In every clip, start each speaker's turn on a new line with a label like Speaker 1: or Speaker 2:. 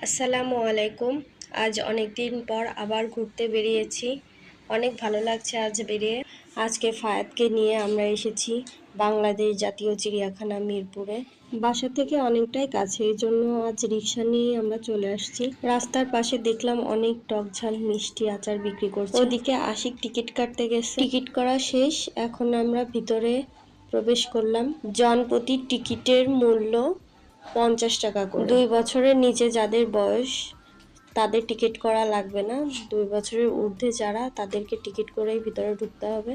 Speaker 1: আসসালামু আলাইকুম। আজ অনেক দিন পর আবার ঘুরতে বেরিয়েছি। অনেক ভালো লাগছে আজ বেরিয়ে। আজকে ফায়াদকে নিয়ে আমরা এসেছি বাংলাদেশ জাতীয় চিড়িয়াখানা মিরপুরে। বাসা থেকে অনেকটাই কাছে, এই জন্য আজ রিক্সা নিয়ে আমরা চলে আসছি। রাস্তার পাশে দেখলাম অনেক টক ঝাল মিষ্টি আচার বিক্রি করছে। ওদিকে আশিক টিকিট কাটতে গেছে, টিকিট করা শেষ। এখন আমরা ভিতরে প্রবেশ করলাম। জনপ্রতি টিকিটের মূল্য 50 টাকা করে। 2 বছরের নিচে যাদের বয়স তাদের টিকিট করা লাগবে না। 2 বছরের ঊর্ধ্বে যারা, তাদেরকে টিকিট করেই ভিতরে ঢুকতে হবে,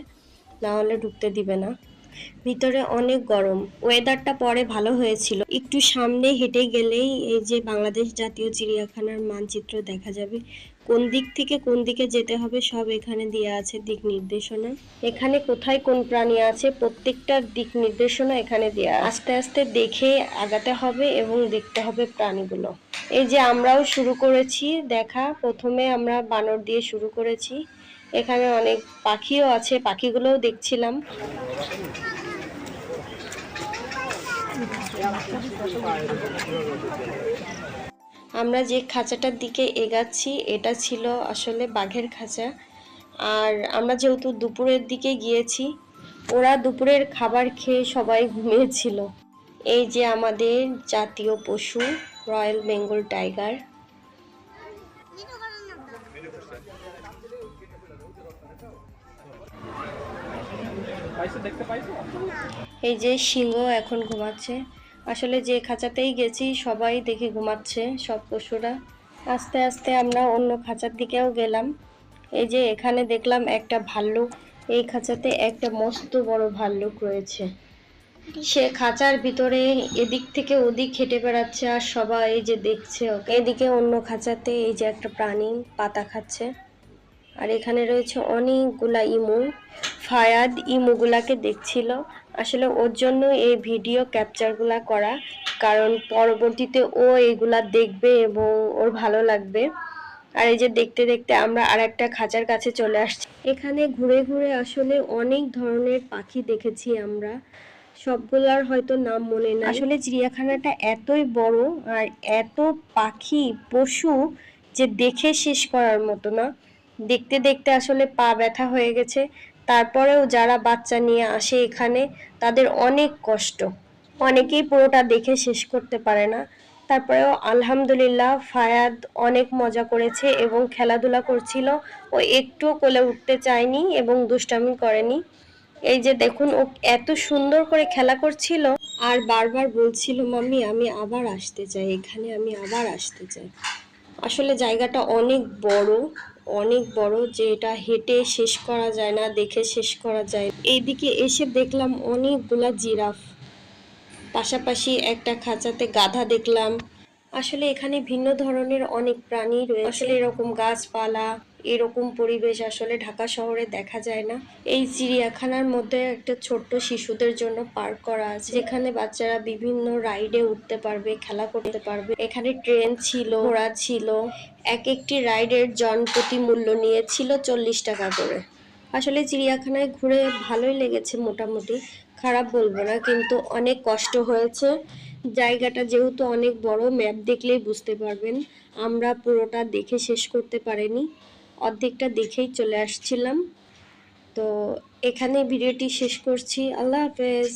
Speaker 1: না হলে ঢুকতে দিবে না। ভিতরে অনেক গরম। ওয়েদারটা পরে ভালো হয়েছিল। একটু সামনে হেঁটে গেলেই এই যে বাংলাদেশ জাতীয় চিড়িয়াখানার মানচিত্র দেখা যাবে। কোন দিক থেকে কোন দিকে যেতে হবে সব এখানে দেওয়া আছে, দিক নির্দেশনা। এখানে কোথায় কোন প্রাণী আছে প্রত্যেকটা দিক নির্দেশনা এখানে দেওয়া। আস্তে আস্তে দেখে আগাতে হবে এবং দেখতে হবে প্রাণীগুলো। এই যে আমরাও শুরু করেছি দেখা। প্রথমে আমরা বানর দিয়ে শুরু করেছি। এখানে অনেক পাখিও আছে, পাখিগুলোও দেখছিলাম। আমরা যে খাঁচাটার দিকে এগাচ্ছি এটা ছিল আসলে বাঘের খাঁচা। আর আমরা যেহেতু দুপুরের দিকে গিয়েছি, ওরা দুপুরের খাবার খেয়ে সবাই ঘুমিয়েছিল। এই যে আমাদের জাতীয় পশু রয়্যাল বেঙ্গল টাইগার। এই যে সিংহ এখন ঘুমাচ্ছে। আসলে যে খাঁচাতেই গেছি সবাই দেখে ঘুমাচ্ছে, সব পশুরা। আস্তে আস্তে আমরা অন্য খাঁচার দিকেও গেলাম। এই যে এখানে দেখলাম একটা ভাল্লুক। এই খাঁচাতে একটা মস্ত বড় ভাল্লুক রয়েছে। সে খাঁচার ভিতরে এদিক থেকে ওদিক হেঁটে বেড়াচ্ছে আর সবাই এই যে দেখছে ওকে। এদিকে অন্য খাঁচাতে এই যে একটা প্রাণী পাতা খাচ্ছে। আর এখানে রয়েছে অনেকগুলা ইমু। ফায়াদ ইমুগুলাকে দেখছিল। আসলে ওর জন্য এই ভিডিও ক্যাপচারগুলা করা, কারণ পরবর্তীতে ও এগুলা দেখবে এবং ওর ভালো লাগবে। আর এই যে দেখতে দেখতে আমরা আর একটা খাঁচার কাছে চলে আসছি। এখানে ঘুরে ঘুরে আসলে অনেক ধরনের পাখি দেখেছি আমরা। সবগুলার হয়তো নাম মনে নেই। আসলে চিড়িয়াখানাটা এতই বড় আর এত পাখি পশু যে দেখে শেষ করার মতো না। দেখতে দেখতে আসলে পা ব্যথা হয়ে গেছে। তারপরেও যারা বাচ্চা নিয়ে আসে এখানে, তাদের অনেক কষ্ট। অনেকেই পুরোটা দেখে শেষ করতে পারে না। তারপরেও আলহামদুলিল্লাহ ফায়াদ অনেক মজা করেছে এবং খেলাধুলা করছিল। ও একটুও কোলে উঠতে চায়নি এবং দুষ্টামি করেনি। এই যে দেখুন, ও এত সুন্দর করে খেলা করছিল আর বারবার বলছিল, মাম্মি আমি আবার আসতে চাই, এখানে আমি আবার আসতে চাই। আসলে জায়গাটা অনেক বড়, অনেক বড়, যে এটা হেঁটে শেষ করা যায় না, দেখে শেষ করা যায়। এইদিকে এসে দেখলাম অনেকগুলা জিরাফ, পাশাপাশি একটা খাঁচাতে গাধা দেখলাম। আসলে এখানে ভিন্ন ধরনের অনেক প্রাণী রয়েছে। আসলে এরকম গাছপালা, এরকম পরিবেশ আসলে ঢাকা শহরে দেখা যায় না। এই চিড়িয়াখানার মধ্যে একটা ছোট্ট শিশুদের জন্য পার্ক করা আছে, যেখানে বাচ্চারা বিভিন্ন রাইডে উঠতে পারবে, খেলা করতে পারবে। এখানে ট্রেন ছিল, ঘোড়া ছিল। এক একটি রাইডের জন প্রতি মূল্য নিয়েছিল 40 টাকা করে। আসলে চিড়িয়াখানায় ঘুরে ভালোই লেগেছে, মোটামুটি খারাপ বলবো না, কিন্তু অনেক কষ্ট হয়েছে। জায়গাটা যেহেতু অনেক বড়, ম্যাপ দেখলেই বুঝতে পারবেন। আমরা পুরোটা দেখে শেষ করতে পারিনি, অর্ধেকটা দেখেই চলে আসছিলাম। তো এখানে ভিডিওটি শেষ করছি। আল্লাহ হাফেজ।